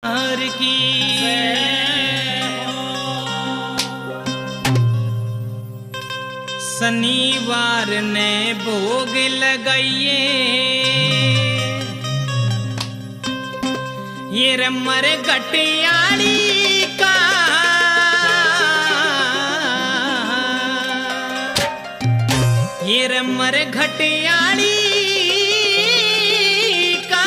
हर की शनिवार ने भोग लगाइए ये रमर घटियाली का ये रमर घटियाली का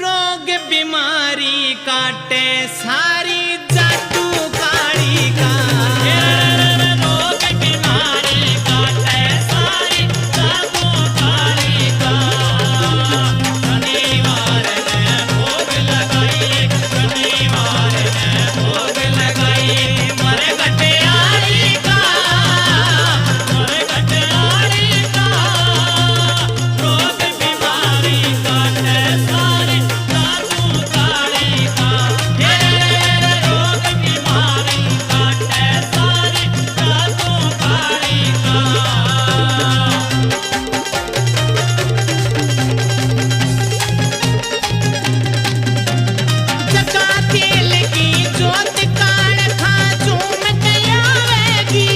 रोग बीमारी काटे सारी जादू काली का रोग बीमारी काटे सारी जादू काली का शनिवार ने भोग लगाइए शनिवार ने भोग लगाइए मरे घटियाली का मरे घटियाली का रोग बीमारी काटे सारी जादू काली का रोग बीमारी काटे सारी जादू काली का जगा तेल की जोत काल खा झूम गयावेगी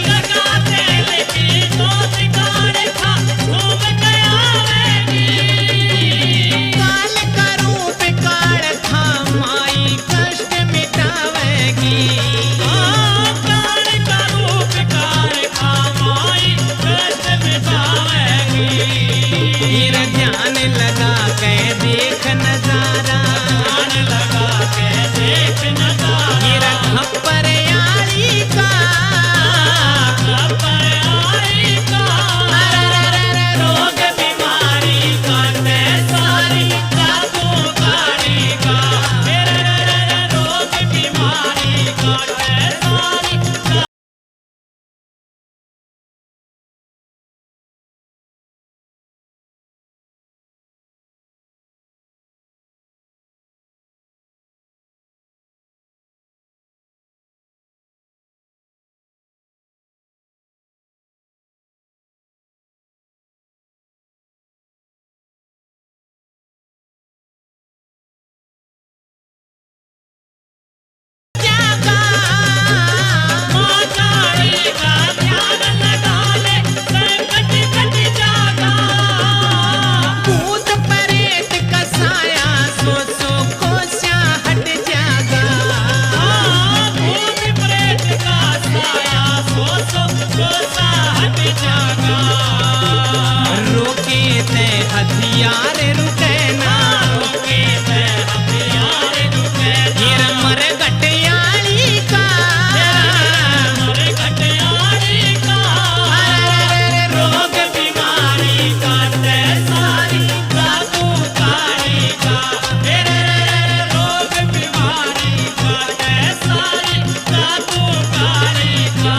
जगा तेल की जोत काल खा झूम गयावेगी काल का रूप काल खा माई कष्ट मिटावेगी काल का रूप काल खा माई कष्ट मिटावेगी फिर ध्यान लगा के देख नजारा ध्यान लगा के देख नजारा गिरा खप्पर यारी का खप्पर यारी का अरे रोग बीमारी काटे सारी जादू काली का अरे रोग बीमारी काटे सारी जागा मां काली का ध्यान लगा ले संकट कट जागा भूत प्रेत का साया सो सो कोस्या हट जागा भूत प्रेत का साया सो सो कोसा हट जागा रोके ते हथियार रुके ना रोके ते हथियार रुके गिर मर घटियाली का मर घटियाली का रोग बीमारी काटे सारी जादू काली का रोग बीमारी काटे सारी जादू काली का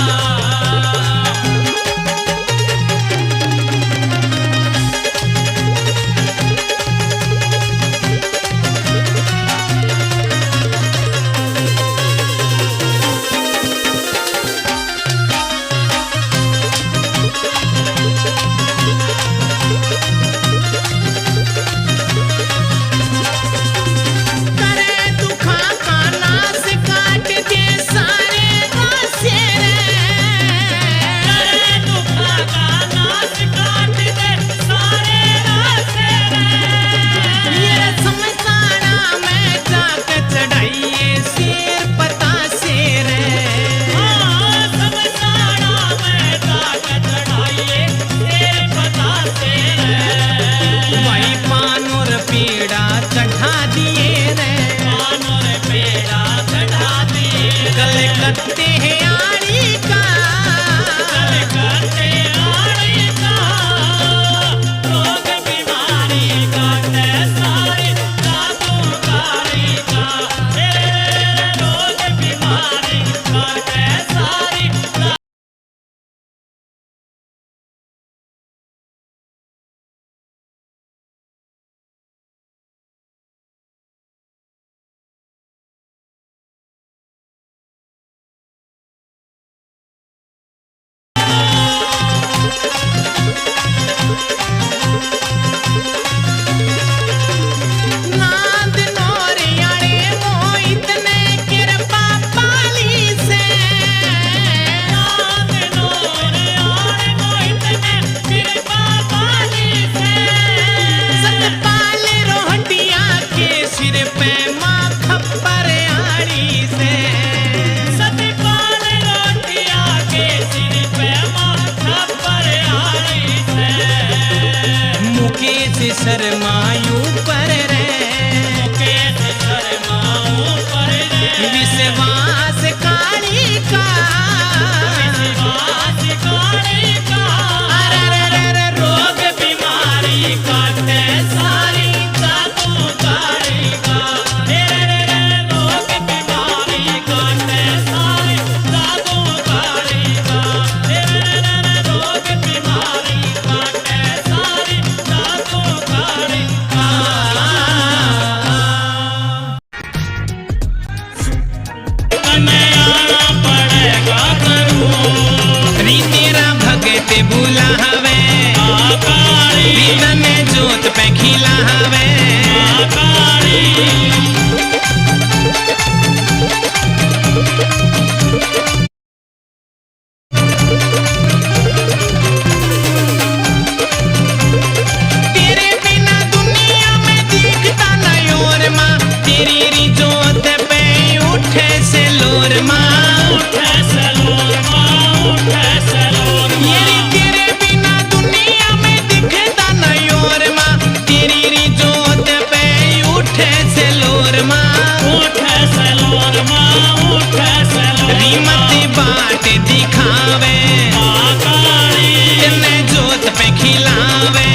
करे दुखा का नाश काट दे सारे रास्ते करे दुखा का नाश काट दे सारे रास्ते ये समसाना में जाके चढ़ाइए शेर पता शेर समसाना में जाके चढ़ाइए शेर पता शेर वही पान और पेड़ा चढ़ा दिए रे पान और पेड़ा चढ़ा दिए कलकत्ते हैं शर्मायू पर रे विश्वास काली का अरे रोग बीमारी काटे सारी जादू कारी का रोग बीमारी काटे सारी जादू कारी का रोग बीमारी काटे सारी जादू कारी का तेरा भगत बुलावे तने जोत पे खिलावे तेरे बिना दुनिया में दिखता नहीं और माँ तेरी री जोत पे उठे से लोर माँ तेरे बिना दुनिया में दिखता नहीं और माँ तेरी री जोत पे उठे से लोर माँ रीमत बाट दिखावे तेने जोत पे खिलावे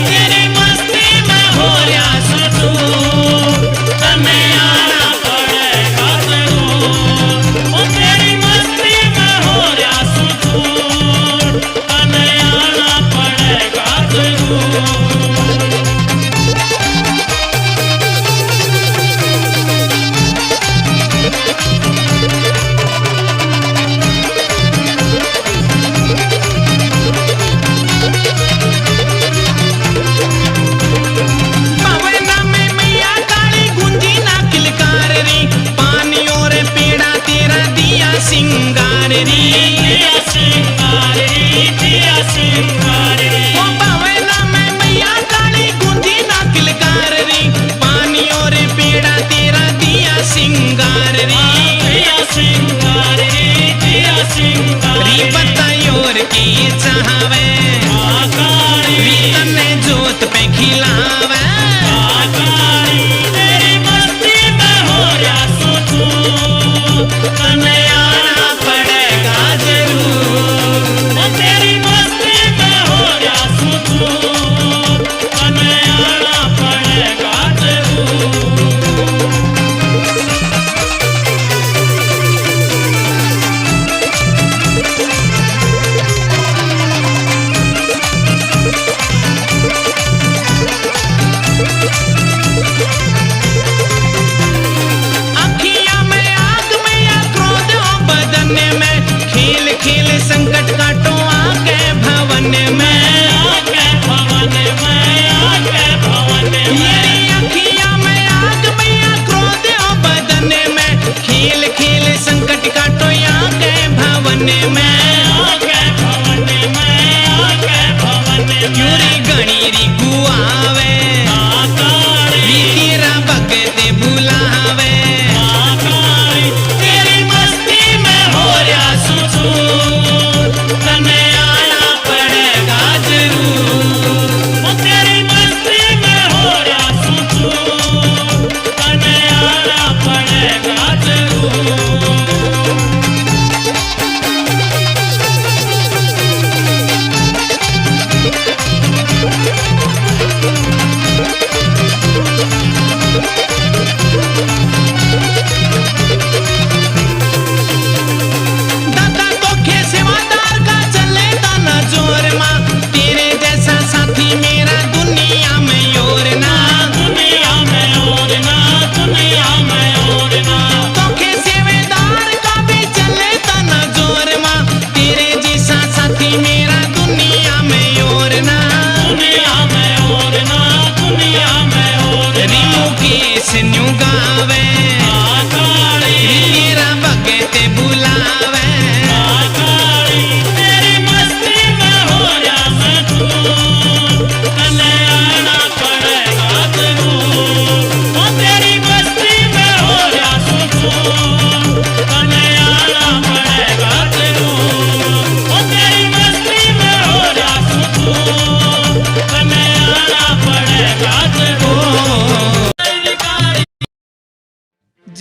तेरे मस्ती में हो रहा सचू तने आना पड़ेगा जरूर तेरी मस्ती में हो रहा सचू तने आना पड़ेगा जरूर सिंगार री ओ बावला में मैया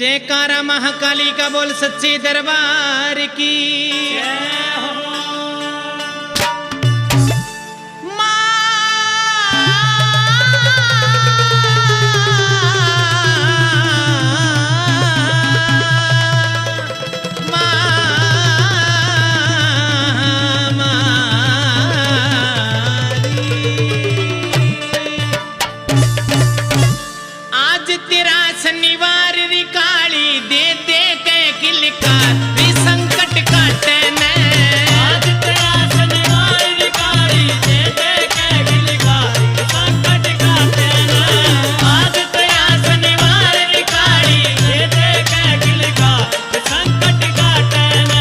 जयकारा महाकाली का बोल सच्चे दरबार की। शनिवार री काली दे दे के किलकार री संकट काटे ने। आज तेरा शनिवार री काली दे दे के किलकार री संकट काटे ने। आज तेरा शनिवार री काली दे दे के किलकार री संकट काटे ने।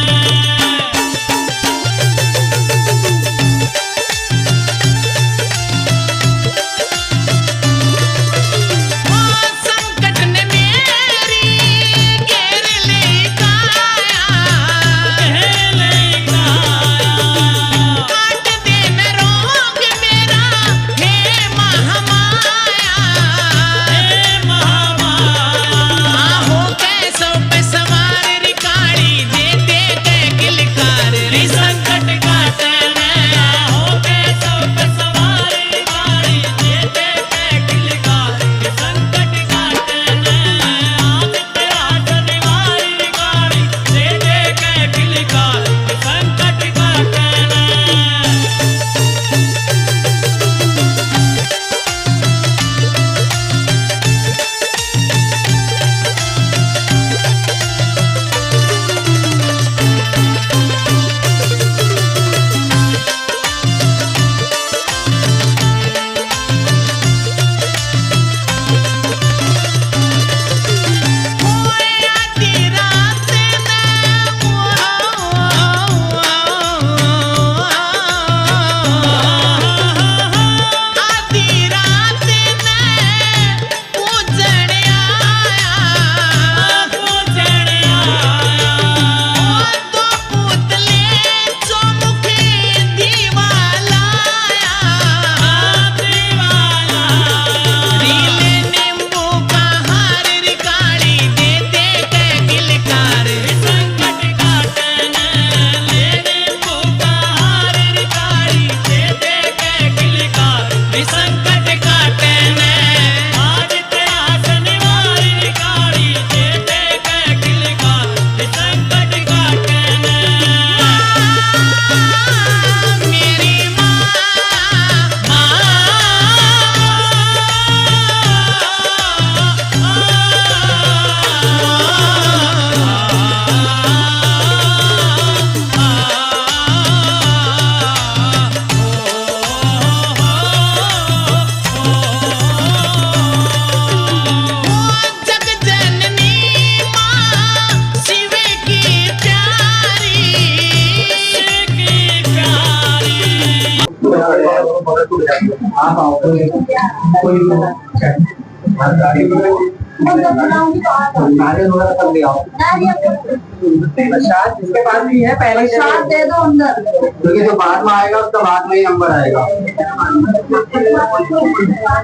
इसके बाद भी है, पहले दे दो अंदर, क्योंकि जो बाद में आएगा उसका बाद में ही नंबर आएगा।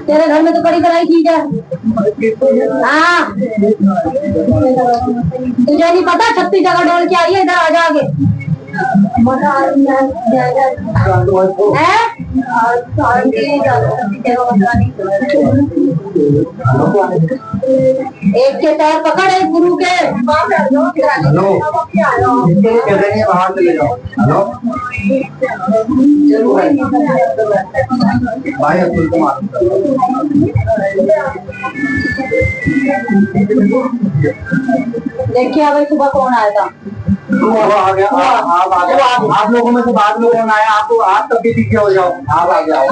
तेरे घर में तो बड़ी बड़ी चीज है। हाँ तुझे नहीं पता 36 जगह डोल के आई है, इधर आ जाओगे। एक के पैर पकड़, एक गुरु के बाहर चले जाओ। भाई अब्दुल कुमार देखिए भाई सुबह कौन आया था? आ गया। आप लोगों में से बाद में कौन आया? आप तब भी पीछे हो जाओ, आप आ जाओ।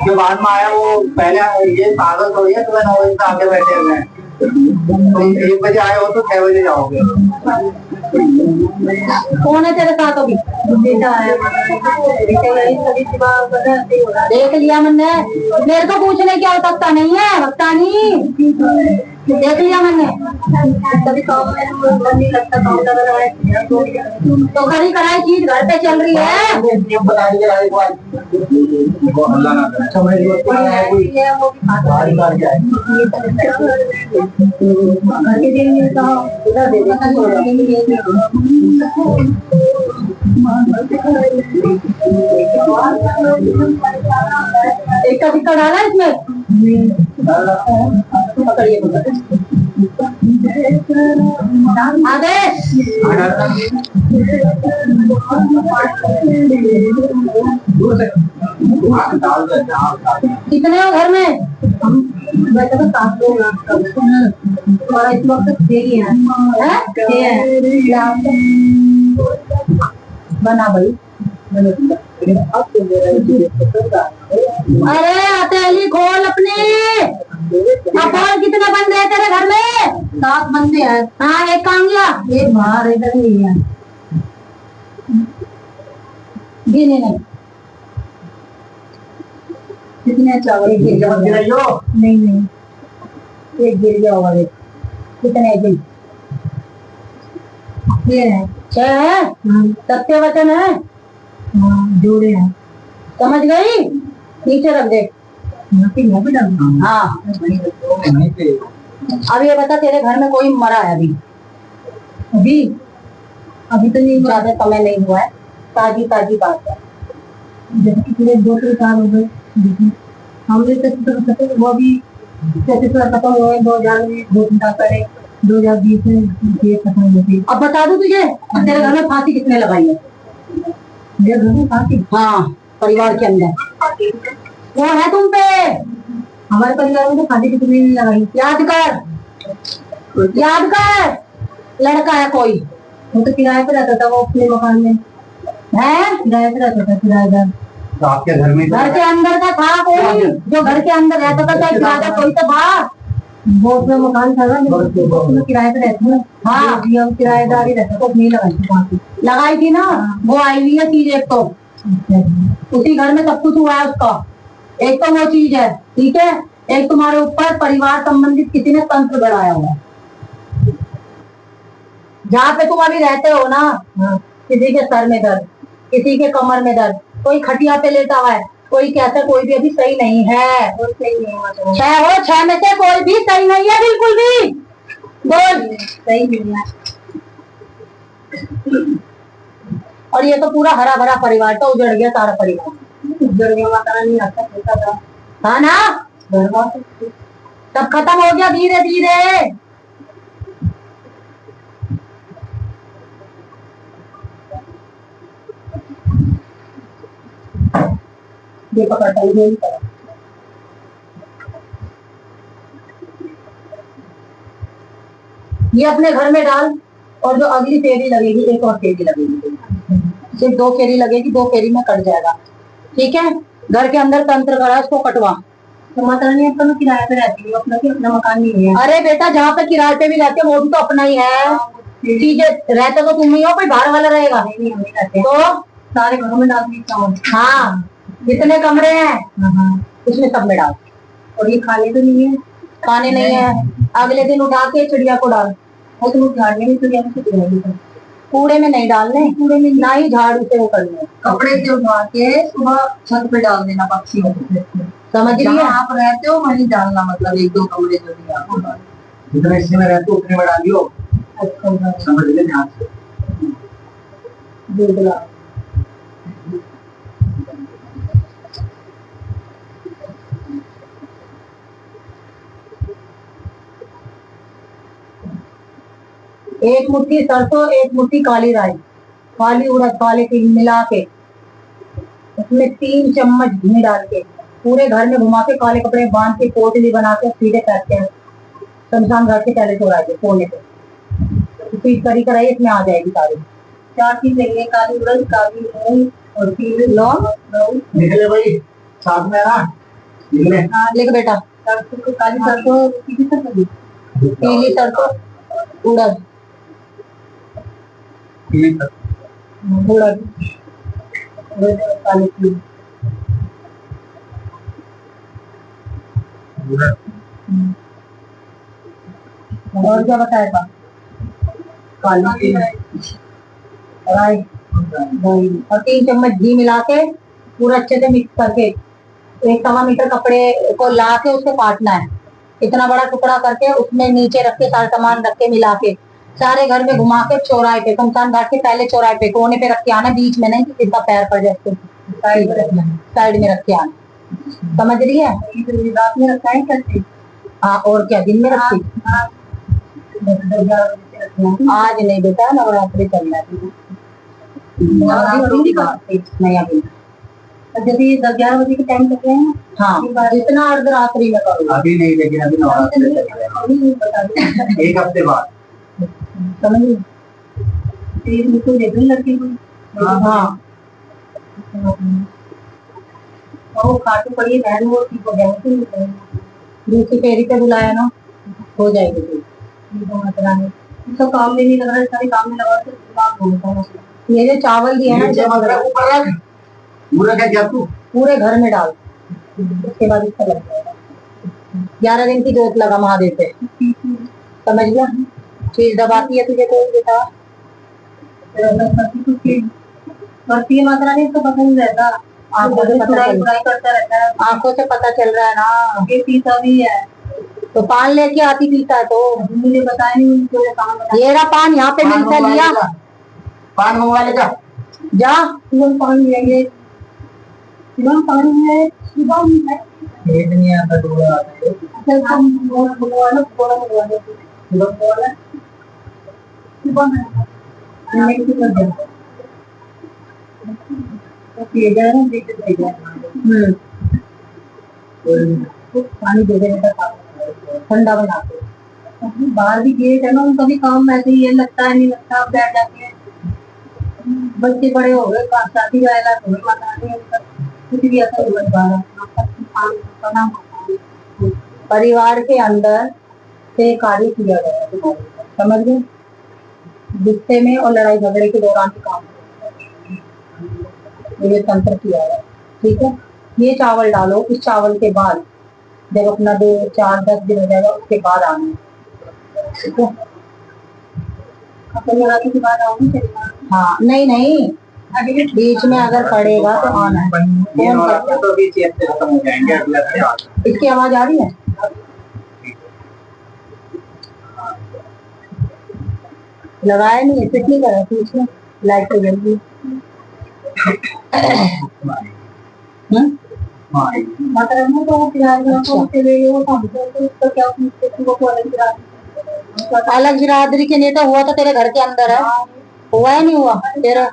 जो बाद में आया वो पहले ये पागल हो गया, तुम्हें 9 बजे से आगे बैठे हुए हैं। तुम 1 बजे आए हो तो 6 बजे जाओगे। कौन है तेरे साथ अभी? देख लिया मैंने, मेरे को पूछने की आवश्यकता नहीं है, भक्तानी। देख लिया मैंने, कभी काम में मन नहीं लगता, काम लग रहा है तो खरी कराई चीज घर पे चल रही है। बता दिया एक बार वो हल्ला ना करे, समझ लो क्या है कोई बारी बार क्या है घर के दिन में तो इधर दे देता एक का टिक्का डाला इसमें, पकड़िए आदेश कितने हो घर में? वैसे तो 7 लोग और इस वक्त 6 ही हैं। बना भाई। अरे हथेली खोल अपनी। अब और कितने बंदे हैं तेरे घर में? 7 बंदे हैं। हाँ, एक कहाँ गया? एक बाहर, इधर नहीं है। नहीं कितने चावल? एक गिर गया। नहीं एक गिर गया होगा। कितने दिन? 6 है। सत्य वचन है। जोड़े हैं, समझ गई? नीचे रख दे। हाँ, अब ये बता, तेरे घर में कोई मरा है अभी? अभी तो नहीं, ज्यादा समय नहीं हुआ है, ताजी बात है। जैसे पिछले 2-3 साल हो गए हमने तो वो भी खत्म हुए 2000 में, 2 साल पहले 2020 में खत्म हो गई। अब बता दूं तुझे, तेरे घर में फांसी किसने लगाई है? मेरे घर में फांसी? हाँ, परिवार के अंदर कौन है तुम पे? हमारे परिवार में तो फांसी किसने नहीं लगाई। याद कर, लड़का है कोई, वो तो किराए पे रहता था, वो अपने मकान में है, किराए पे रहता था, किराएदार। तो आपके घर में घर के अंदर का था कोई, जो घर के अंदर रहता था, चाहे किराएदार कोई तो बाहर, वो अपना मकान था ना, जो किराए पे रहती है। हाँ, किराएदार ही रहता, तो नहीं लगाई थी ना। वो आई हुई है चीज एक, तो उसी घर में सब कुछ हुआ है उसका। एक तो वो चीज है, ठीक है। एक तुम्हारे ऊपर परिवार संबंधित किसी ने तंत्र बढ़ाया हुआ है। जहाँ पे तुम अभी रहते हो ना, किसी के सर में दर्द, किसी के कमर में दर्द, कोई खटिया पे लेटा हुआ है, कोई कहता कोई भी अभी सही नहीं है। कोई सही नहीं हुआ, 6 में से कोई भी सही नहीं है, बिल्कुल भी। बोल, सही नहीं है। और ये तो पूरा हरा भरा परिवार था, उजड़ गया सारा परिवार। उजड़ गया, माता रानी आता था, हाँ ना, सब खत्म हो गया धीरे धीरे। ये पकड़ता है, ये अपने घर में डाल, और जो अगली फेरी लगेगी, एक और फेरी लगेगी, सिर्फ 2 फेरी लगेगी, 2 फेरी में कट जाएगा, ठीक है। घर के अंदर तंत्र करा, उसको कटवा। तो माता रानी अपना किराए पे रहती है, अपना मकान नहीं है। अरे बेटा, जहाँ पे किराए पे भी रहते हैं वो भी तो अपना ही है। चीजें रहते तो तुम ही हो, कोई बाहर वाला रहेगा? नहीं, हम ही रहते हैं। तो सारे घरों में डाल दी। हाँ, जितने कमरे हैं उसमें सब में डाल। और ये खाने तो नहीं है? खाने नहीं है, अगले दिन उठा के चिड़िया को डाल। वो तुम झाड़ने में चिड़िया में, कूड़े में नहीं डालने, कूड़े में ना ही झाड़ू से वो करने। कपड़े से उठा के सुबह छत पे डाल देना पक्षियों को। समझ रही है? आप रहते हो वहीं डालना, मतलब 1-2 कमरे जो भी आपको जितने हिस्से में रहते हो उतने में डालियो। समझ ले ध्यान से। एक मुट्ठी सरसों, एक मुट्ठी काली राई, काली उड़द, काले तिल मिला के उसमें 3 चम्मच घी डाल के पूरे घर में घुमा के, काले कपड़े बांध के, पोटली बना के सीधे फेंकते हैं शमशान घाट के पहले चौराहे पे कोने पे। पीट करी कराई इसमें आ जाएगी सारी। 4 चीज लेंगे, काली उड़द, काली मूंग और तिल, लौंग। निकले भाई साथ में ना, निकले। हाँ, लिख बेटा। काली सरसों, पीली सरसों, उड़द, काली तिल, और क्या बताएगा? काली राई, दही और 3 चम्मच घी मिला के पूरा अच्छे से मिक्स करके 1 सवा मीटर कपड़े को ला के उसको काटना है। इतना बड़ा टुकड़ा करके उसमें नीचे रख के सारा सामान रख के मिला के सारे घर में घुमा के चौराहे पे, शमशान घाट के पहले चौराहे पे कोने पे रख के आना, बीच में नहीं कि सीधा पैर पड़ जाए, साइड में रख के आना। समझ रही है? रात में रखा है कैसे? हाँ, और क्या दिन में रखती? आज नहीं बेटा, नवरात्रि चल जाती नहीं अभी। जैसे 10-11 बजे के टाइम तक है। हाँ, जितना अर्धरात्रि में करो। अभी नहीं, लेकिन अभी नवरात्रि चलेगा। एक हफ्ते बाद समझिए, तो देख रही लड़की को। हाँ, वो खाटू पड़ी बहन, वो ठीक हो जाएगी। दूसरी फेरी पे बुलाया ना, हो जाएगी। तो काम भी नहीं लग रहा है, सारे काम में लगा तो काम होता है। ये जो चावल दिया है ना, पूरा क्या तू पूरे घर में डाल, उसके बाद इसका लग जाएगा। 11 दिन की जोत लगा महादेव पे, समझ लिया? चीज दबाती है तुझे कोई बेटा? बढ़ती है मात्रा नहीं, तो पता नहीं रहता। आंखों से करता रहता है, आंखों से पता चल रहा है ना। ये पीता भी है तो पान लेके आती पीता है, तो मुझे बताया नहीं। ये रहा पान, यहाँ पे मिलता लिया। पान मंगवा लेगा, जा पान ले, पानी है नहीं आता। पानी दे देने का ठंडा बना के। बाहर भी गेट है ना, उनका भी काम ऐसे ही है, लगता है नहीं लगता, बैठ जाते हैं। बच्चे बड़े हो गए, शादी जाएगा तो कुछ भी ऐसा नहीं बन पा रहा। परिवार के अंदर से कार्य किया गया है, समझ गए? गुस्से में और लड़ाई झगड़े के दौरान भी काम ये तंत्र किया है, ठीक है? ये चावल डालो, इस चावल के बाद जब अपना 2, 4, 10 दिन हो जाएगा उसके बाद आना, ठीक है? अपने के बाद आऊंगी। हाँ, नहीं बीच में अगर पड़ेगा तो आना है। तो भी चेक से खत्म हो जाएंगे अगले हफ्ते। इसकी आवाज आ रही है? लगाया नहीं है, फिट नहीं करा बीच में, लाइट तो जल गई। अलग बिरादरी के नेता हुआ तो तेरे घर के अंदर है, हुआ है नहीं हुआ तेरा?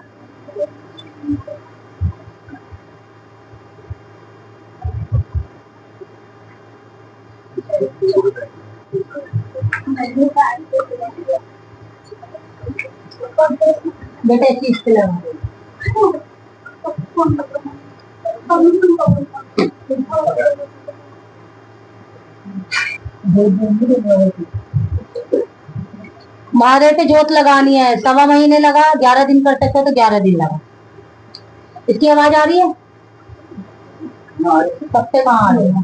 बेटा चीज पे लगा महादेव पे जोत लगानी है। 1.25 महीने लगा, 11 दिन कर सकते हो तो 11 दिन लगा। इसकी आवाज आ रही है? सबसे कहाँ आ रही है?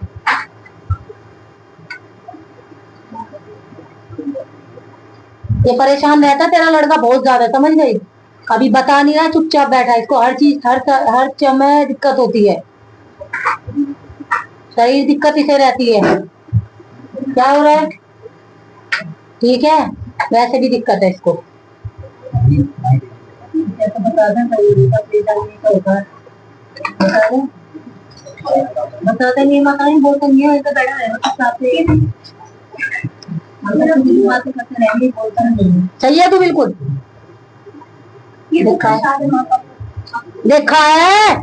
ये परेशान रहता तेरा लड़का बहुत ज्यादा, समझ गई? अभी बता नहीं रहा, चुपचाप बैठा है। इसको हर चीज हर समय दिक्कत होती है, शरीर दिक्कत इसे रहती है। क्या हो रहा है? ठीक है, वैसे भी दिक्कत है इसको। बताते नहीं, माता नहीं बोलते नहीं है, बैठा रहेगा। सही है तू बिल्कुल। देखा है,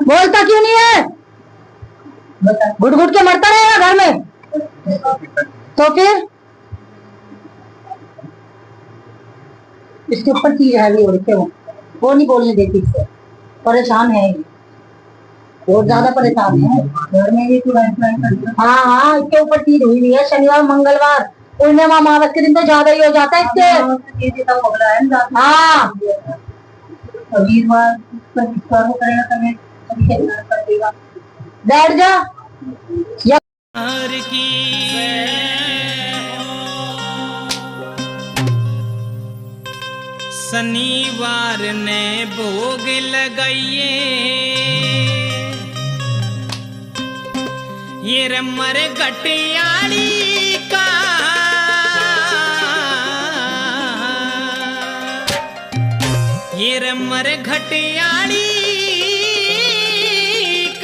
बोलता क्यों नहीं है? घुट घुट के मरता रहेगा घर में, तो फिर इसके ऊपर चीज हैवी हो रही है, वो नहीं बोलने देती इससे। परेशान है, बहुत ज्यादा परेशान है घर में भी पूरा। हाँ, इसके ऊपर चीज हुई है। शनिवार, मंगलवार, पूर्णिमा, अमावस के दिन तो ज्यादा ही हो जाता है इससे। हाँ, बैठ जा। की शनिवार ने भोग लगाइए ये रमर घटियाली का ये रमर घटियाली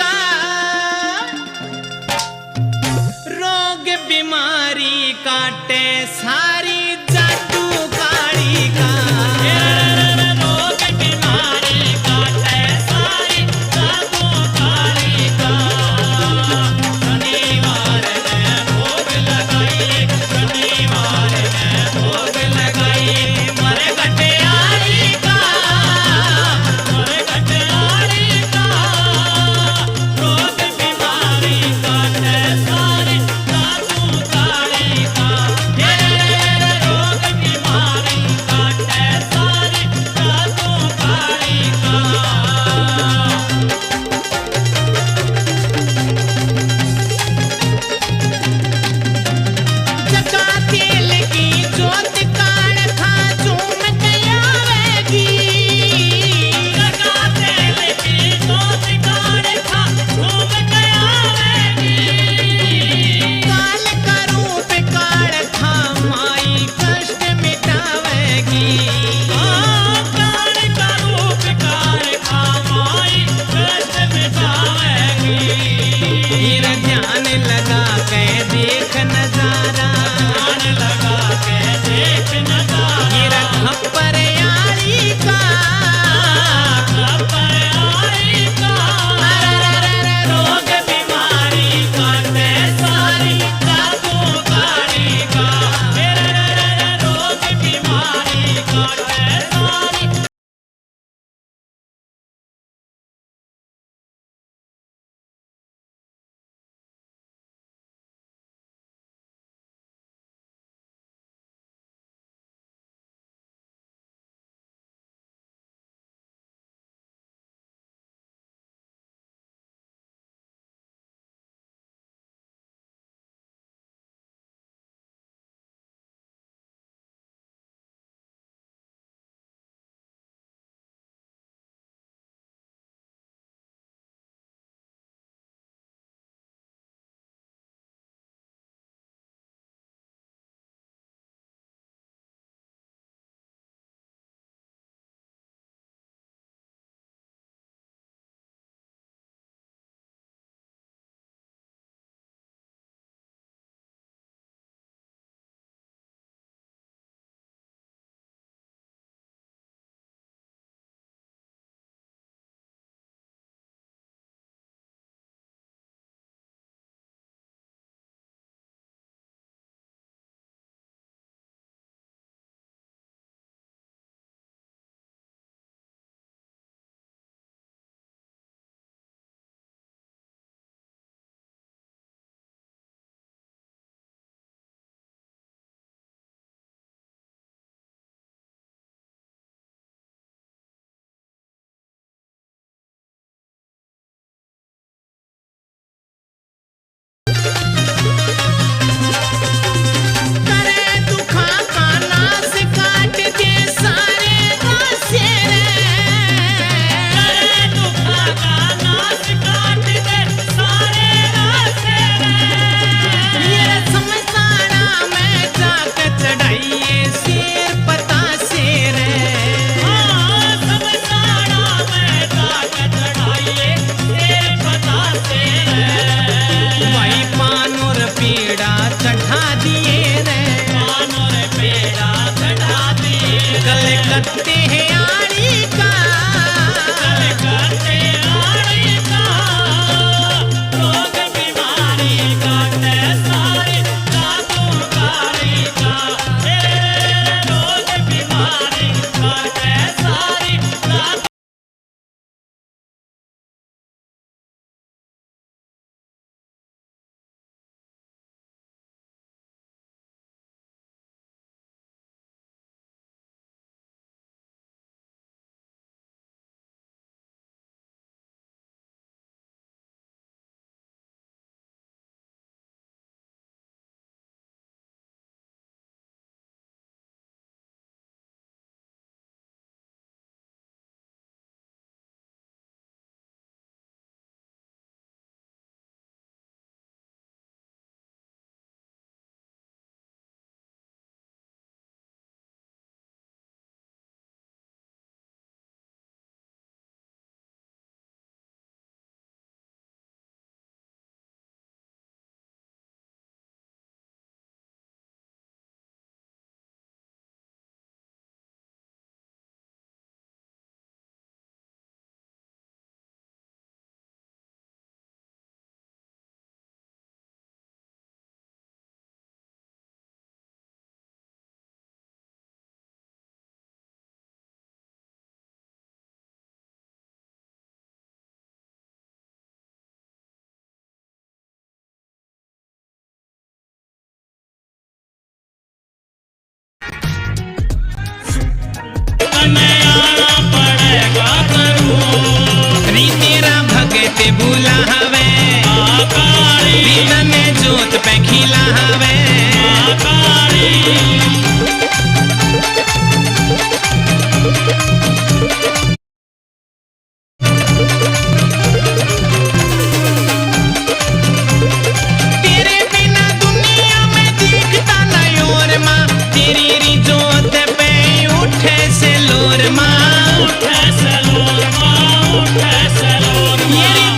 का रोग बीमारी काटे सारी जादू काली का रोग बीमारी काटे सारी जादू काली का शनिवार ने भोग लगाइए शनिवार ने भोग लगाइए मरे घटियाली का मरे घटियाली का रोग बीमारी काटे सारी जादू काली का ते बुलावे, तने जोत पे खिलावे। तेरे बिना दुनिया में दिखता नहीं और माँ, तेरी री जोत पे उठे से लोर माँ।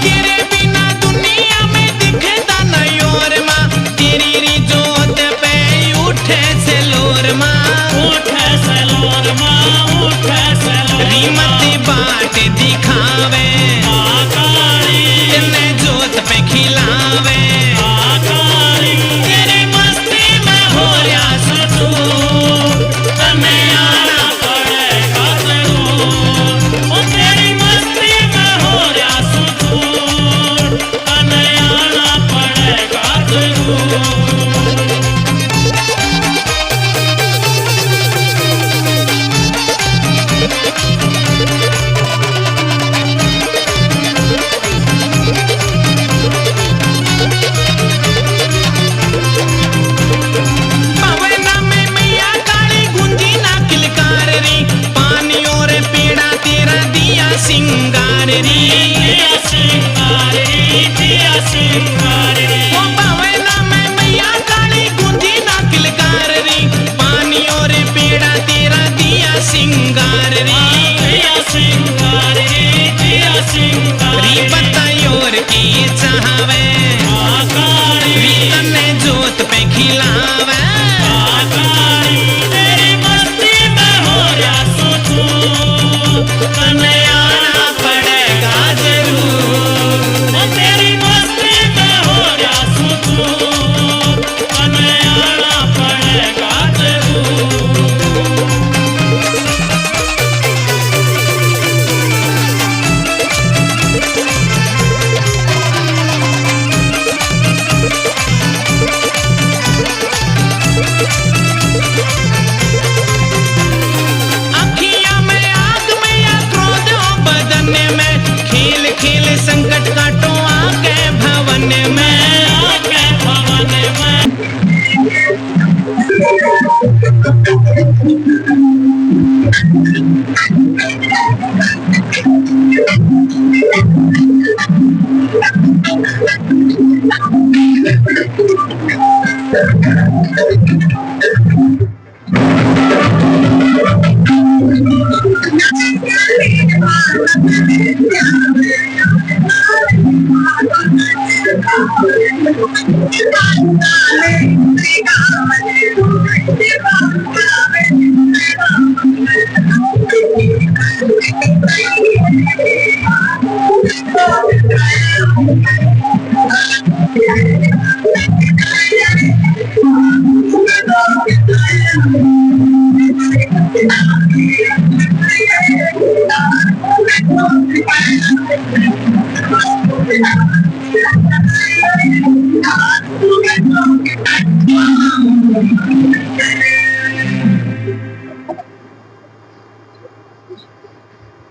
तेरे बिना दुनिया में दिखता नहीं और माँ, तेरी री जोत पे उठे से लोर माँ। रीमत बाट दिखावे, तने जोत पे खिलावे। तेरी मस्ती में हो रहा सुतू, तने आना पड़ेगा जरूर। ओ तेरी मस्ती में हो रहा सुतू, तने आना पड़ेगा जरूर। पवना में मैया काली गुंजी ना किलकार री, पानी और पेड़ा तेरा दिया सिंगार री। ओ पवना में मैया काली गुंजी ना किलकार री, पानी और पेड़ा तेरा दिया सिंगार री। री बतायोर की चाहवे, री तने जोत पे खिलावे। तेरी मस्ती में हो रहा सोचू, तने आना पड़ेगा जरूर। ओ तेरी मस्ती में हो रहा सोचू, तने आना पड़ेगा जरूर। अखियाँ में आग में या क्रोध हो बदन में, खेल खेल संकट काटो आके भवन में।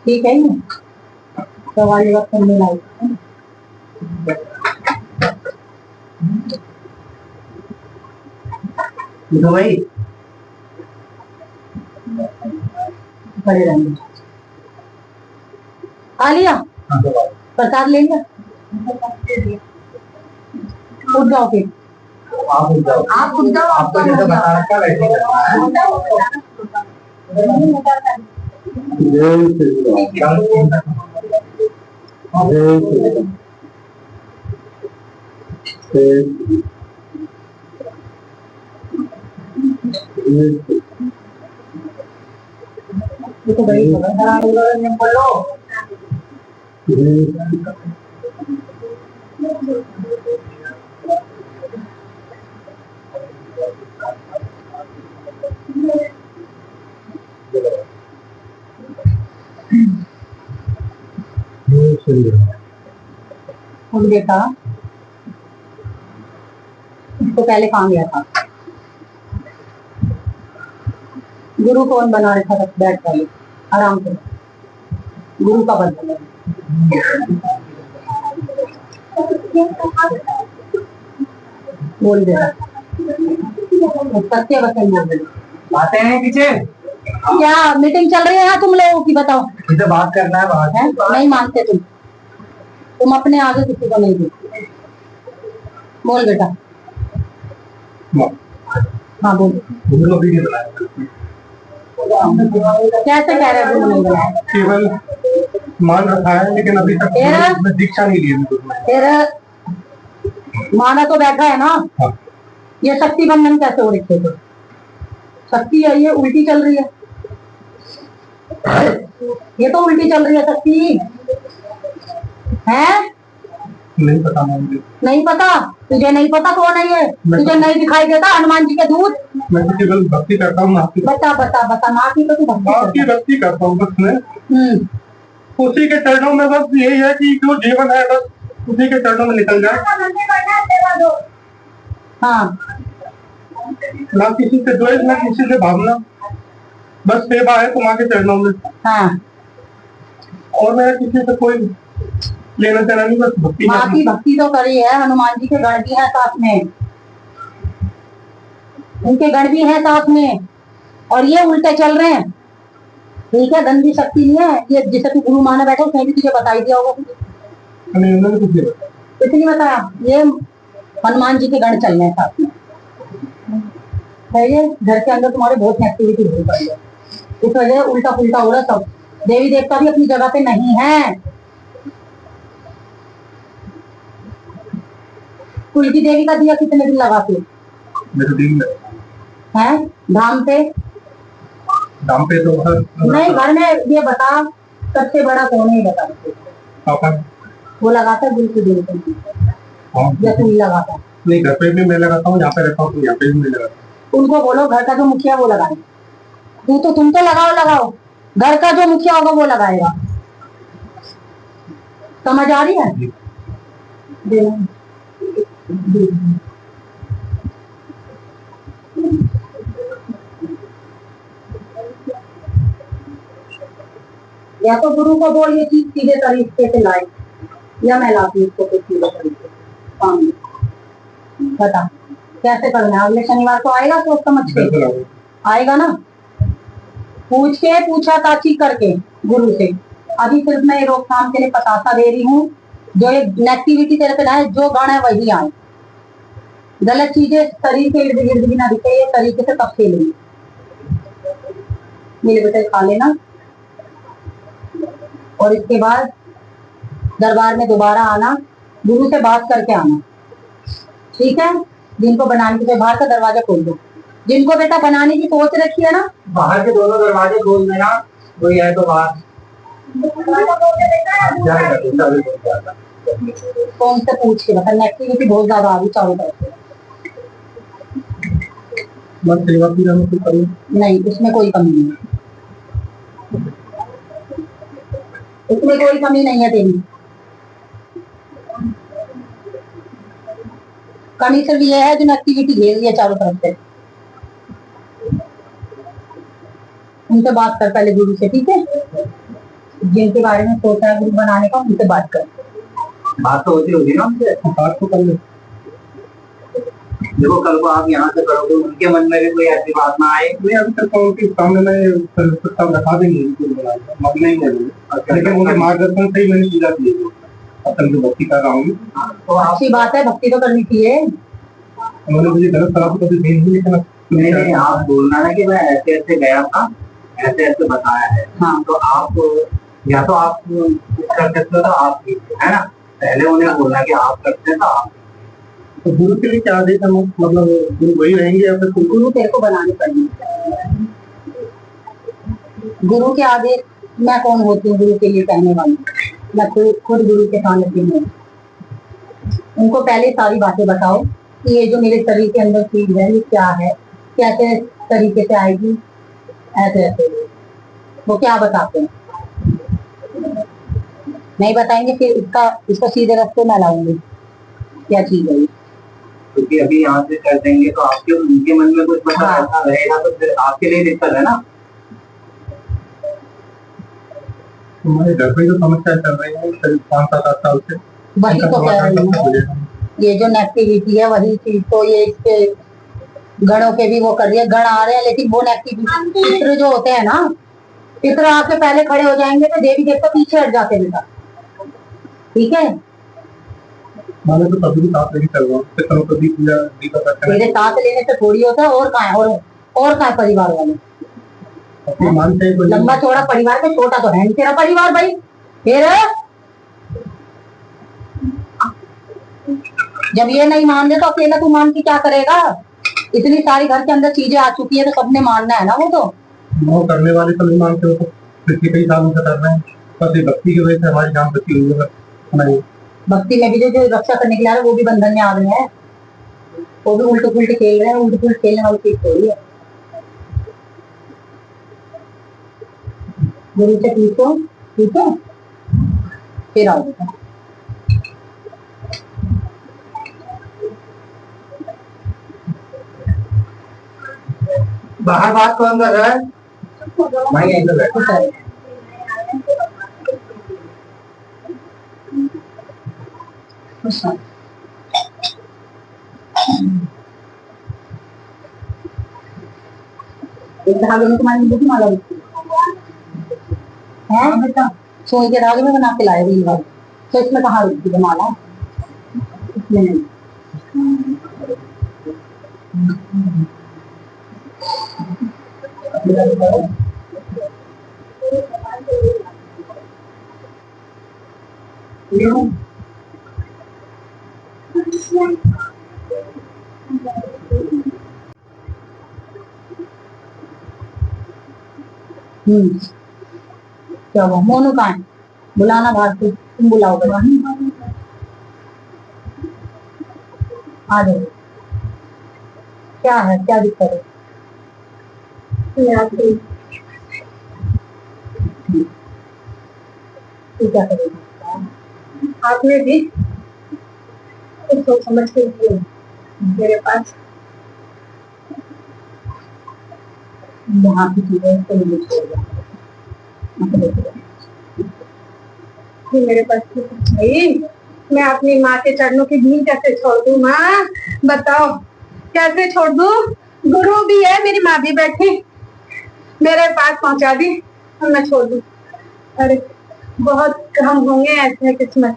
ठीक है ना, दवाई वक्त में लाई। भाई खड़े रहेंगे। आ लिया प्रसाद लेंगे, उठ जाओ फिर। आप उठ जाओ, आप उठ जाओ, आपको जैसे बता रखा है वैसे तो भाई बोलो बेटा, इसको पहले कहाँ गया था? गुरु कौन बना रखा था? बैठ पहले आराम से, गुरु का बर्तन है। बोल दे सत्य वचन बोल दे। बातें हैं पीछे, क्या मीटिंग चल रही है यहाँ तुम लोगों की? बताओ। मुझे बात करना है बाहर। है? नहीं मानते तुम अपने आगे किसी को नहीं देखते। बोल बेटा। हाँ बोल। कैसे कह रहे हो? केवल मान रखा है लेकिन अभी तक दीक्षा नहीं ली। तेरा माना तो बैठा है ना। हाँ। ये शक्ति बंधन कैसे हो रखे थे? शक्ति है ये उल्टी चल रही है। ये तो उल्टी चल रही है शक्ति है। नहीं पता मुझे। नहीं पता तुझे? नहीं पता कौन है ये? तुझे नहीं दिखाई देता हनुमान जी के दूत? मैं तो केवल भक्ति करता हूँ। बता बता बता। माँ की तो तू भक्ति करता हूँ बस मैं। उसी के चरणों में बस यही है कि जो जीवन है बस उसी के चरणों में निकल जाए। हाँ। ना किसी से द्वेष ना किसी से भावना, बस सेवा है तुम के चरणों में। हाँ। और मैं किसी से कोई लेना देना नहीं, बस भक्ति। माँ की भक्ति तो करी है। हनुमान जी के गण भी है साथ में, उनके गण भी है साथ में, और ये उल्टे चल रहे हैं। ठीक है, धन की शक्ति नहीं है ये। जिसे तू गुरु माना बैठा उसने भी तुझे बताई दिया होगा। कुछ नहीं बताया। ये हनुमान जी के गण चल रहे हैं साथ में। है ये घर के अंदर तुम्हारे बहुत एक्टिविटी हो रही है, इस वजह उल्टा पुल्टा हो रहा सब। देवी देवता भी अपनी जगह पे नहीं है। तुलसी देवी का दिया कितने दिन लगाते हैं धाम पे? दाम पे तो नहीं, घर में ये बता सबसे बड़ा कौन है? बता। पापा वो लगाता है तुलसी देवी को या तू ही लगाता है? नहीं, घर पे भी मैं लगाता हूँ, यहाँ पे रहता हूँ तो यहाँ पे भी मैं लगाता हूँ। उनको बोलो घर का जो मुखिया वो लगाए। तुम तो लगाओ। घर का जो मुखिया होगा वो लगाएगा। समझ आ रही है? या तो गुरु को बोल ये चीज सीधे तरीके से लाए, या मैं लाती इसको कुछ सीधे तरीके से। बता कैसे करना है? अगले शनिवार को आएगा सोच समझ के आएगा ना? पूछ के पूछा ताची करके गुरु से। अभी सिर्फ मैं रोकथाम के लिए पतासा दे रही हूँ। जो ये नेगेटिविटी तेरे पे लाए, जो गण है वही आए। गलत चीजें शरीर के इर्द गिर्द भी ना दिखे, ये तरीके से तब खेलेंगे। मेरे बेटे खा लेना और इसके बाद दरबार में दोबारा आना, गुरु से बात करके आना। ठीक है? जिनको बनाने के बाहर का दरवाजा खोल दो। जिनको बेटा बनाने की सोच रखी है ना, बाहर के दोनों दरवाजे खोल देना। कोई है तो बाहर कौन से पूछ के बता। नेगेटिविटी बहुत ज्यादा आ रही चारों तरफ से। नहीं, उसमें कोई कमी नहीं है। उसमें कोई कमी नहीं है तेरी। कमी सिर्फ ये है जो एक्टिविटी घेर रही है चारों तरफ से। उनसे बात कर पहले गुरु से। ठीक है? जिनके बारे में सोचा है गुरु बनाने का, उनसे बात कर। बात तो होती होगी ना उनसे। बात तो कर लो। देखो कल को आप यहाँ से करोगे, उनके मन में भी कोई ऐसी बात ना आए। नहीं, अभी तक तो उनके सामने में सब रखा देंगे, मतलब नहीं है, लेकिन उनके मार्गदर्शन से ही मैंने पूजा की है। अब भक्ति कर रहा हूँ तो अच्छी बात है, भक्ति तो करनी चाहिए। उन्होंने मुझे गलत सलाह तो कभी दी नहीं, लेकिन नहीं, आप बोलना ना कि मैं ऐसे ऐसे गया था, ऐसे ऐसे बताया है। हाँ, तो आप या तो आप कर सकते हो तो आप है ना, पहले उन्हें बोलना कि आप करते हैं तो आप। तो गुरु के लिए क्या आदेश है? मतलब गुरु वही रहेंगे या फिर गुरु तेरे को बनाने पड़ेंगे। गुरु के आदेश मैं कौन होती हूँ गुरु के लिए कहने वाली? मैं खुद गुरु के सामने हूँ। उनको पहले सारी बातें बताओ कि ये जो मेरे शरीर के अंदर चीज है ये क्या है, कैसे तरीके से आएगी, ऐसे ऐसे। वो क्या बताते हैं? नहीं बताएंगे फिर इसको सीधे रास्ते में लाऊंगी। क्या चीज है? क्योंकि अभी यहाँ से कर देंगे तो आपके उनके मन में कुछ पता ऐसा रहेगा तो फिर आपके लिए दिक्कत है ना। तुम्हारे घर पे जो समस्या चल रही है 5-7-8 साल से, वही तो कह रही हूँ, ये जो नेगेटिविटी है वही चीज तो ये इसके गणों के भी वो कर रही है। गण आ रहे हैं लेकिन वो नेगेटिविटी पितृ जो होते हैं ना, पितृ आके पहले खड़े हो जाएंगे तो देवी देवता पीछे हट जाते हैं बेटा। ठीक है, मैंने तो कभी भी साथ लेके चल रहा हूँ, पितरों को भी पूजा दीपक करते तेरे साथ लेने से थोड़ी होता है। और कहाँ है, और कहाँ है परिवार वाले? अपने मन से कोई लंबा चौड़ा परिवार में, छोटा तो है नहीं तेरा परिवार भाई। फिर जब ये नहीं मान रहे तो अकेला तू मान के क्या करेगा? इतनी सारी घर के अंदर चीजें आ चुकी है तो सबने मानना है ना। वो करने वाले तो नहीं मानते, हो तो पिछले कई सालों से कर रहे हैं, बस ये भक्ति की वजह से हमारी जान बची हुई है। नहीं, भक्ति में भी जो रक्षा करने के लिए आ रहे हैं वो भी बंधन में आ गए हैं, वो भी उल्टे पुल्टे खेल रहे हैं। उल्टे पुल्टे खेलने वाली चीज थोड़ी है। गुरु से पूछो, ठीक है, फिर आओ। बाहर बात कौन कर रहा है? मैं यहीं पे बैठा हूं। एक धागे में तुम्हारी नींबू की माला बिकती है बेटा, सुई के धागे में बना के लाए रील वाली, तो इसमें कहाँ रुकती है माला? इसमें नहीं। क्या वो मोनू कहाँ है? बुलाना भारती, तुम बुलाओ आ जाओ। क्या है, क्या दिक्कत है? क्या करेगा? आपने भी कुछ सोच समझ के मेरे पास यहाँ की चीजें तो नहीं छोड़ दिया। मेरे पास कुछ नहीं, मैं अपनी माँ के चरणों की धूल कैसे छोड़ दूँ? माँ बताओ कैसे छोड़ दूँ? गुरु भी है, मेरी माँ भी बैठी, मेरे पास पहुँचा दी और मैं छोड़ दूँ? अरे बहुत कम होंगे ऐसे किस्मत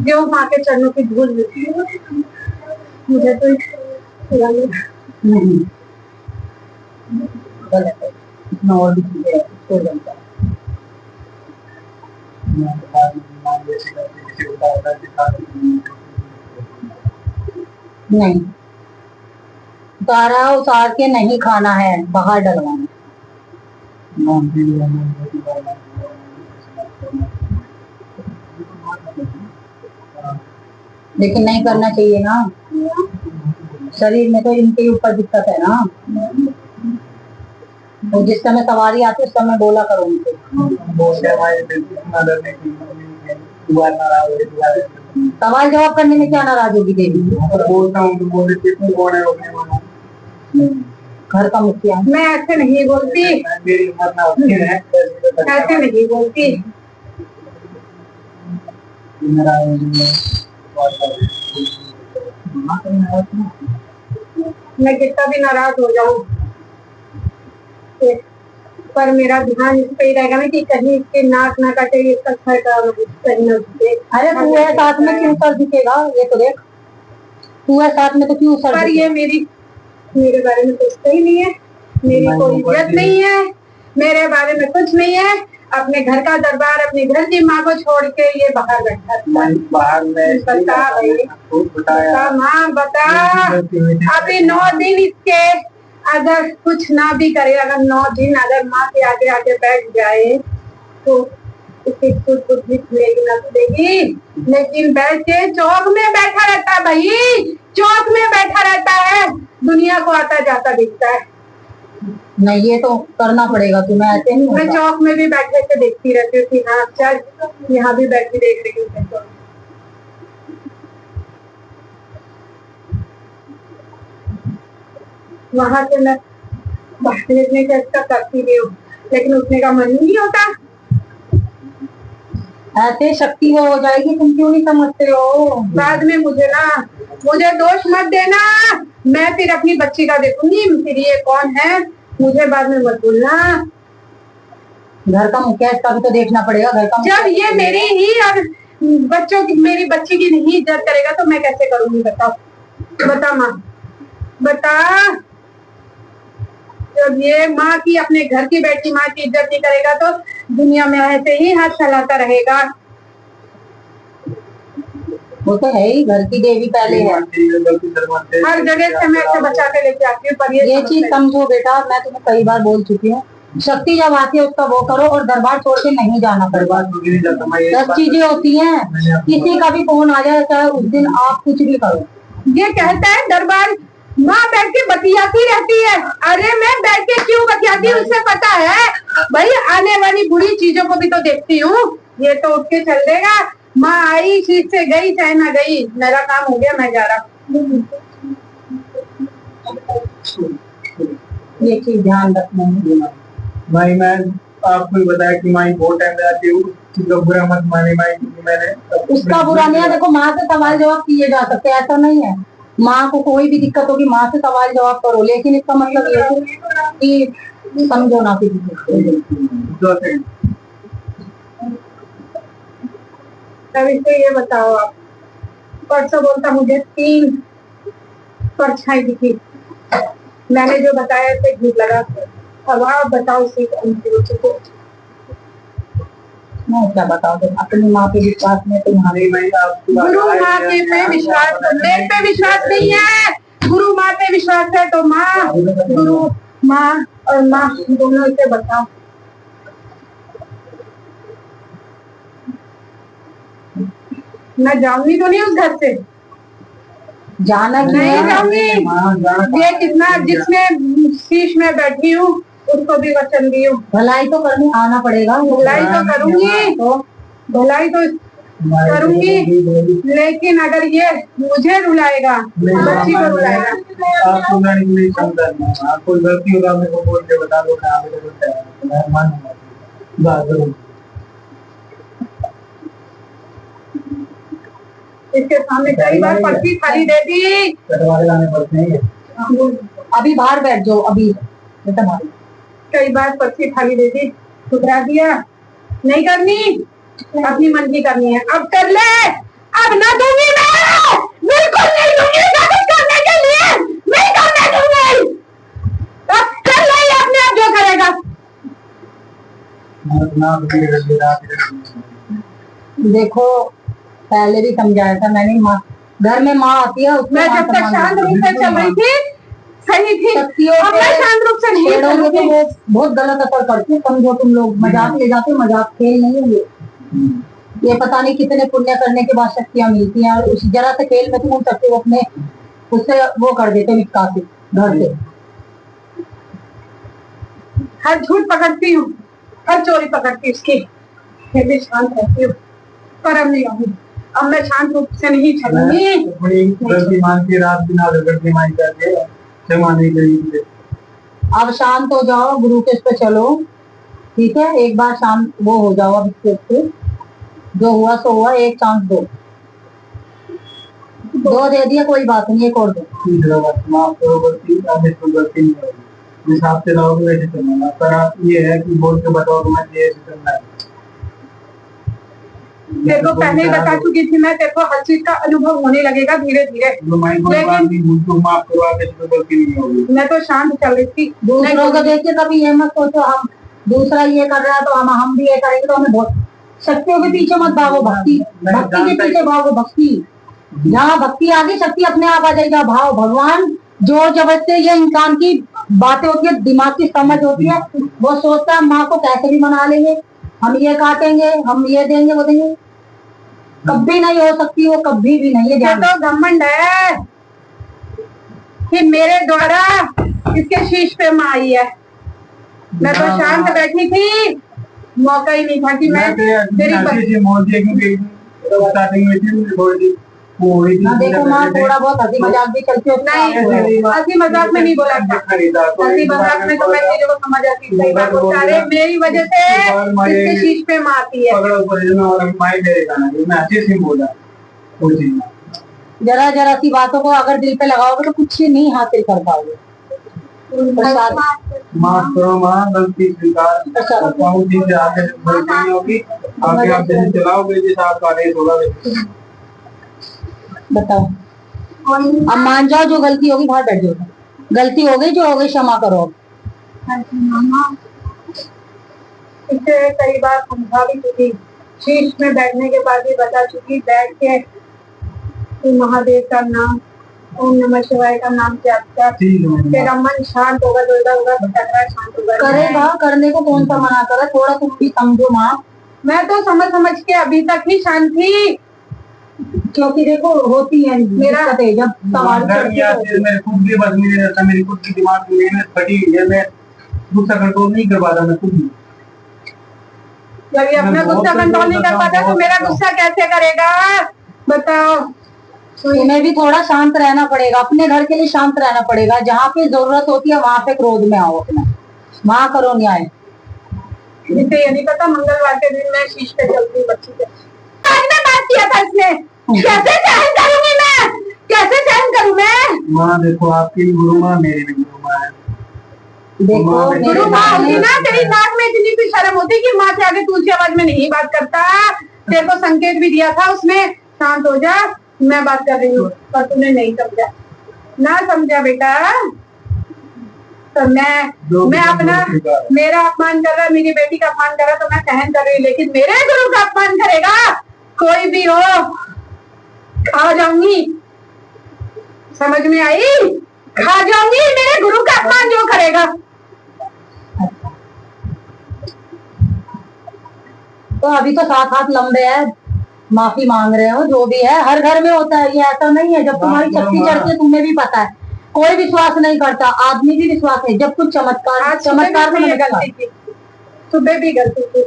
जो माँ के चरणों की धूल मिलती है। मुझे तो नहीं गलत है, इसमें और भी चीजें छोड़ देता है। नहीं, उतारा उतार के नहीं खाना है, बाहर डलवाना। लेकिन नहीं करना चाहिए ना, शरीर में तो इनके ऊपर दिक्कत है ना। तो जिस समय सवारी आती है उस समय बोला करो उनसे। सवाल जवाब करने में क्या नाराज होगी देवी? घर का मुखिया मैं ऐसे नहीं बोलती, ऐसे नहीं बोलती। मैं कितना भी नाराज हो जाऊं पर मेरा ध्यान इस पे ही रहेगा ना कि कहीं इसके नाक ना कटे, इसका सर का कहीं ना दिखे। अरे तू है साथ में, क्यों सर दिखेगा? ये तो देख, तू है साथ में तो क्यों सर? पर ये मेरे बारे में सोचता ही नहीं है, मेरी कोई इज्जत नहीं है, मेरे बारे में कुछ नहीं है। अपने घर का दरबार, अपने घर की माँ को छोड़ के ये बाहर बैठा था। बाहर में बता भाई, बता माँ बता। अभी 9 दिन इसके अगर कुछ ना भी करे, अगर 9 दिन अगर माँ के आगे आगे बैठ जाए तो इसकी कुछ बुद्धि खुलेगी ना खुलेगी, लेकिन बैठ के चौक में बैठा रहता है भाई, चौक में बैठा रहता है, दुनिया को आता जाता दिखता है। नहीं, ये तो करना पड़ेगा तुम्हें, ऐसे नहीं। मैं चौक में भी बैठे से देखती रहती हूँ कि हाँ चल, यहाँ भी बैठ के देख रही हूँ। वहां से मैं बाहर चेष्टा करती भी हूँ, लेकिन उठने का मन ही नहीं होता। ऐसे शक्ति वो हो जाएगी, तुम क्यों नहीं समझते हो? बाद में मुझे दोष मत देना, मैं फिर अपनी बच्ची का देखूंगी, फिर ये कौन है मुझे बाद में मत बोलना। घर का मुखिया, इसका भी तो देखना पड़ेगा। घर का जब ये मेरी ही और बच्चों की, मेरी बच्ची की नहीं इज्जत करेगा तो मैं कैसे करूंगी? बता माँ, बता। जब ये माँ की, अपने घर की बेटी माँ की इज्जत नहीं करेगा तो दुनिया में ऐसे ही हाथ फैलाता रहेगा। वो तो है ही, घर की देवी पहले है। हर जगह से मैं इसे बचा के लेके आती हूँ, पर ये चीज समझो बेटा, मैं तुम्हें कई बार बोल चुकी हूँ, शक्ति जब आती है उसका वो करो, और दरबार छोड़ के नहीं जाना पड़ेगा। 10 चीजें होती हैं, किसी का भी फोन आ जाए चाहे उस दिन आप कुछ भी करो। ये कहता है दरबार माँ बैठ के बतियाती रहती है। अरे मैं बैठ के क्यों बतियाती हूँ, उसे पता है भाई, आने वाली बुरी चीजों को भी तो देखती हूँ। ये तो उठ के चल देगा, माँ आई चीज से गई चाहे ना गई, मेरा काम हो गया, मैं जा रहा हूँ। ये चीज ध्यान रखना। माई, मैं आपको बताया कि माई बहुत टाइम आती हूँ, बुरा मत माने माई, क्योंकि मैंने उसका बुरा नहीं है। देखो, माँ से सवाल जवाब किए जा सकते, ऐसा नहीं है। माँ को कोई भी दिक्कत होगी, माँ से सवाल जवाब करो, लेकिन इसका मतलब ये है कि समझो ना किसी से। ये बताओ आप, परसों बोलता मुझे 3 परछाई दिखी, मैंने जो बताया उसे झूठ लगा। अब आप बताओ उसे को मैं क्या बताऊं, अपनी माँ पे विश्वास में तुम्हारे गुरु माँ के पे विश्वास, मेरे पे विश्वास नहीं है, गुरु माँ पे विश्वास है। तो माँ, गुरु माँ और माँ दोनों से बताओ। मैं जाऊंगी तो नहीं उस घर से, जाना नहीं जाऊंगी। ये कितना, जिसमें शीश में बैठी हूँ उसको भी वचन दी हूँ, भलाई तो करनी आना पड़ेगा। भलाई तो करूंगी, भलाई तो करूंगी, लेकिन अगर ये मुझे रुलाएगा, बच्ची को रुलाएगा। आपको नहीं समझा, आपको गलती होगा मेरे को बोल के बता दो, मैं मानूंगा। इसके सामने कई बार पर्ची खाली दे दी, लाने पड़ते हैं। अभी बाहर बैठ जाओ, अभी कई बार पर्ची खाली दे दी, ठुकरा दिया। नहीं करनी, अपनी मन की करनी है, अब कर ले। अब ना दूंगी मैं, बिल्कुल नहीं दूंगी कुछ करने के लिए, नहीं करने दूंगी। अब कर ले अपने आप जो करेगा। देखो, पहले भी समझाया था मैंने, माँ घर में माँ आती है, मैं जब तक शांत रूप से चल रही थी सही थी, अब मैं शांत रूप से नहीं चलूंगी तो वो बहुत गलत असर करती है। समझो, तुम लोग मजाक ले जाते हो, मजाक खेल नहीं है ये पता नहीं कितने पुण्य करने के बाद शक्तियां मिलती हैं, और उस जरा से खेल में तुम उन शक्ति को अपने उससे वो कर देते हो, निकासी घर से। हर झूठ पकड़ती हूँ, हर चोरी पकड़ती उसकी, फिर भी शांत रहती हूँ, पर अब नहीं रहूंगी। अब मैं शांत रूप से नहीं चलूंगी। गलती मानती, रात दिन गलती मान जाती है, क्षमा नहीं करेंगे। अब शांत हो जाओ, गुरु के इस पे चलो, ठीक है? एक बार शांत वो हो जाओ, अब इसके जो हुआ सो हुआ, एक चांस दो दे दिया, कोई बात नहीं, एक और दो। हिसाब से रहोगे वैसे चलना, पर आप ये है कि बोल के बताओ मैं ये करना है। तेरे को पहले ही बता चुकी थी मैं, तेरे को हर चीज का अनुभव होने लगेगा धीरे धीरे, लेकिन मैं तो शांत चल रही थी। दूसरों को देख के कभी ये मत सोचो हम दूसरा ये कर रहा है तो हम भी ये करेंगे, तो हमें बहुत शक्तियों के पीछे मत भागो, भक्ति के पीछे भागो। भक्ति, जहाँ भक्ति आ गई शक्ति अपने आप आ जाएगा। भाव भगवान जो जब से ये इंसान की बातें होती है, दिमाग की समझ होती है, वो सोचता है माँ को कैसे भी मना लेंगे, हम ये काटेंगे, हम ये देंगे, वो देंगे। कभी नहीं हो सकती वो, कभी भी नहीं है। तो घमंड है कि मेरे द्वारा इसके शीश पे माँ आई है। मैं तो शांत बैठी थी, मौका ही नहीं था कि मैं तेरी ना देखो माँ, थोड़ा बहुत हंसी मजाक भी चलती होती है। नहीं, हंसी मजाक में नहीं बोला था, हंसी मजाक में तो मैं चीजों को समझ आती हूँ। सही बात बोलता है, मेरी वजह से इसके शीश पे माँ आती है। जरा जरा सी बातों को अगर दिल पे लगाओगे तो कुछ ही नहीं हासिल कर पाओगे। प्रसाद माफ करो माँ, गलती स्वीकार करता हूँ। चीजें आगे गलती नहीं होगी, आगे आप जैसे चलाओगे जैसा आपका आदेश होगा। बताओ, अब मान जाओ, जो गलती होगी बाहर बैठ जाओ। गलती हो गई, जो हो गई क्षमा करो। इसे कई बार समझा भी चुकी, शीश में बैठने के बाद भी बता चुकी, बैठ के महादेव का नाम, ओम नमः शिवाय का नाम क्या तेरा मन शांत होगा, तो इधर उधर भटक रहा शांत होगा। करेगा, करने को कौन सा मना करे, थोड़ा तुम भी समझो माँ। मैं तो समझ समझ के अभी तक ही शांत थी, क्योंकि देखो होती है मेरा जब सवाल मेरे खुद के बस में नहीं रहता, मेरी खुद की दिमाग में फटी है, मैं गुस्सा कंट्रोल नहीं कर पाता। मैं खुद जब अपना गुस्सा कंट्रोल नहीं कर पाता तो मेरा गुस्सा कैसे करेगा, बताओ। तुम्हें भी थोड़ा शांत रहना पड़ेगा, अपने घर के लिए शांत रहना पड़ेगा। जहाँ पे जरूरत होती है वहाँ पे क्रोध में आओ अपना, वहाँ करो न्याय। जिसे ये नहीं पता मंगलवार के दिन मैं शीश पे चलती हूँ बच्ची से। आज मैं बात किया था इसने, कैसे सहन करूंगी मैं, कैसे सहन करूँ मैं। माँ देखो, आपकी भी गुरु माँ, मेरी भी गुरु माँ है। देखो गुरु माँ होगी ना, तेरी नाक में इतनी भी शर्म होती कि माँ के आगे तू ऊंची आवाज में नहीं बात करता। तेरे को संकेत भी दिया था उसने, शांत हो जा, मैं बात कर रही हूँ, पर तूने नहीं समझा, ना समझा बेटा। तो मैं अपना, मेरा अपमान कर रहा है, मेरी बेटी का अपमान कर रहा है तो मैं सहन कर रही हूँ, लेकिन मेरे गुरु का अपमान करेगा कोई भी हो, खा जाऊंगी। समझ में आई, खा जाऊंगी मेरे गुरु का अपमान जो करेगा। तो अभी तो 7 हाथ लंबे है, माफी मांग रहे हो, जो भी है हर घर में होता है ये, ऐसा नहीं है। जब तुम्हारी शक्ति चढ़ती है, तुम्हें भी पता है, कोई विश्वास नहीं करता, आदमी भी विश्वास है। जब कुछ चमत्कार गलती की, सुबह भी गलती की,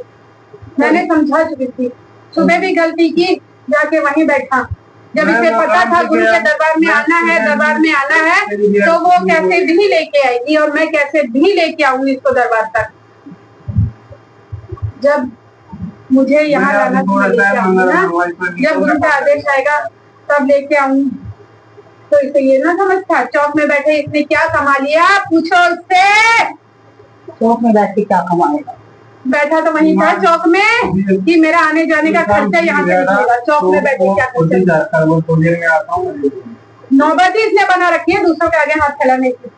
मैंने समझा चुकी थी, सुबह भी गलती की, जाके वहीं बैठा। जब इसे पता था गुरु के दरबार में आना है, दरबार में आना है, तो वो कैसे भी लेके आएगी और मैं कैसे भी लेके आऊंगी इसको दरबार तक। जब मुझे यहाँ लाना तो लेके आऊंगी ना, जब गुरु का आदेश आएगा तब लेके आऊंगी। तो इसे ये ना समझ था, चौक में बैठे इसने क्या कमा लिया, पूछो उससे। चौक में बैठ के क्या कमाएगा, बैठा तो वहीं था चौक में कि मेरा आने जाने का खर्चा यहाँ से निकलेगा। चौक में बैठे क्या खर्चा, नौबती इसने बना रखी है दूसरों के आगे हाथ फैलाने की।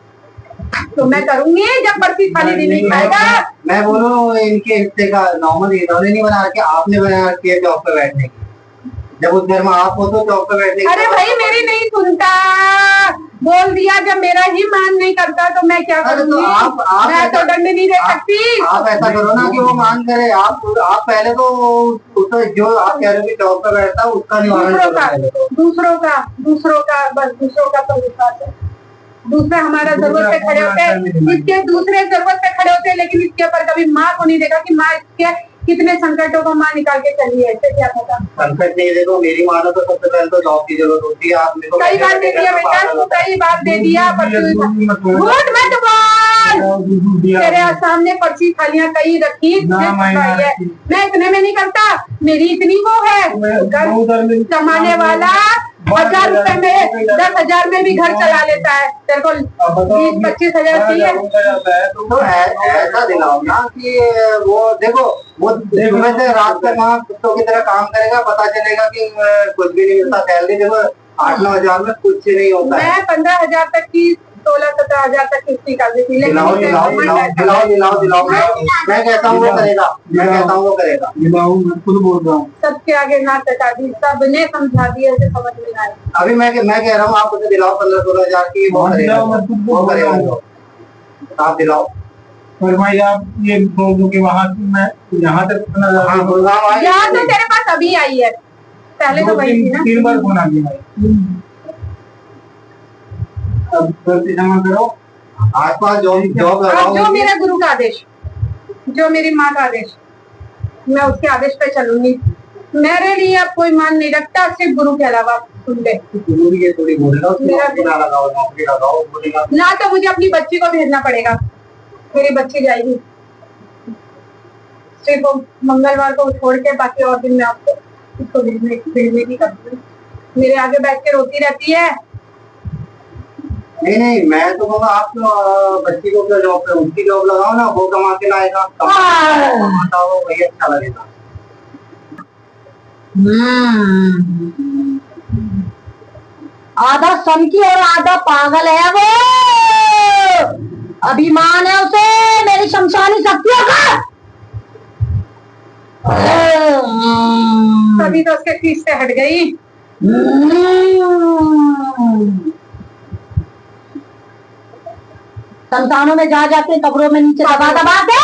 तो मैं करूंगी जब बर्फी खाली दिन नहीं खाएगा। मैं बोलूं इनके हिस्से का नॉर्मल इन्होंने नहीं बना रखी, आपने बना रखी है चौक पे बैठने की। जब उस घर में आप हो तो चौक पे बैठने की। अरे भाई मेरी नहीं सुनता, बोल दिया, जब मेरा ही मान नहीं करता तो मैं क्या करूंगी। तो मैं तो दंड नहीं दे सकती। आप ऐसा करो ना कि वो मान करे, आप पहले तो उसको जो आप कह रहे हो कि चौक पे बैठता है उसका निवारण करो। दूसरों का बस, दूसरों का तो विश्वास है। दूसरे हमारा जरूरत पे खड़े होते हैं, इसके दूसरे जरूरत पे खड़े होते हैं, लेकिन इसके ऊपर कभी माँ को नहीं देखा कि माँ इसके कितने संकटों को माँ निकाल के चली है। क्या पता संकट नहीं, देखो मेरी मानो तो सबसे पहले तो जॉब की जरूरत होती है। आप कई बार दे दिया बेटा, कई बार दे दिया, झूठ मत बोल। तेरे सामने पर्ची खालियां कई रखी है, मैं इतने में नहीं करता, मेरी इतनी वो है कमाने वाला 1000 रुपए में 10,000 में भी घर चला लेता है। तेरे को 20-25 हजार चाहिए तो ऐसा दिलाओ ना कि वो देखो, वो सुबह से रात तक वहाँ कुत्तों की तरह काम करेगा, पता चलेगा कि कुछ भी नहीं मिलता। सैलरी देखो 8-9 हजार में कुछ नहीं होता है। मैं 15,000 तक की 16-17 हजार तक किस्त निकाल देती, लेकिन दिलाओ। मैं कहता हूँ वो करेगा, मैं कहता हूँ वो करेगा। मैं खुद बोल रहा हूँ, सबके आगे ना टका दी, सबने समझा दिया, उसे समझ में आया। अभी मैं कह रहा हूँ आप उसे दिलाओ 15-16 हजार की, वो करेगा। आप दिलाओ। पर भाई आप ये बोल दो कि वहाँ मैं यहाँ तक यहाँ तो तेरे पास अभी आई है, पहले तो वही थी ना। 3 बार फोन आ गया। जमा करो, आसपास जो मेरा गुरु का आदेश, जो मेरी माँ का आदेश, मैं उसके आदेश पे चलूंगी। मेरे लिए अब कोई मान नहीं रखता सिर्फ गुरु के अलावा। सुन ले, जरूरी है थोड़ी बोलेगा उसको नौकरी ना लगाओ, नौकरी लगाओ बोलेगा। ना तो मुझे अपनी बच्ची को भेजना पड़ेगा, मेरी बच्ची जाएगी सिर्फ वो मंगलवार को छोड़ के, बाकी और दिन मैं आपको इसको भेजने की करती हूँ। मेरे आगे बैठ के रोती रहती है। नहीं नहीं, मैं तो कहूँगा आप बच्ची को क्या जॉब पे, उसकी जॉब लगाओ ना, वो कमा के लाएगा, कमाता हो वही अच्छा लगेगा। आधा सनकी और आधा पागल है वो, अभिमान है उसे मेरी शमशानी शक्तियों का। तभी तो उसके खींच से हट गई। संतानों में जा जाके कब्रों में नीचे दबा दबा के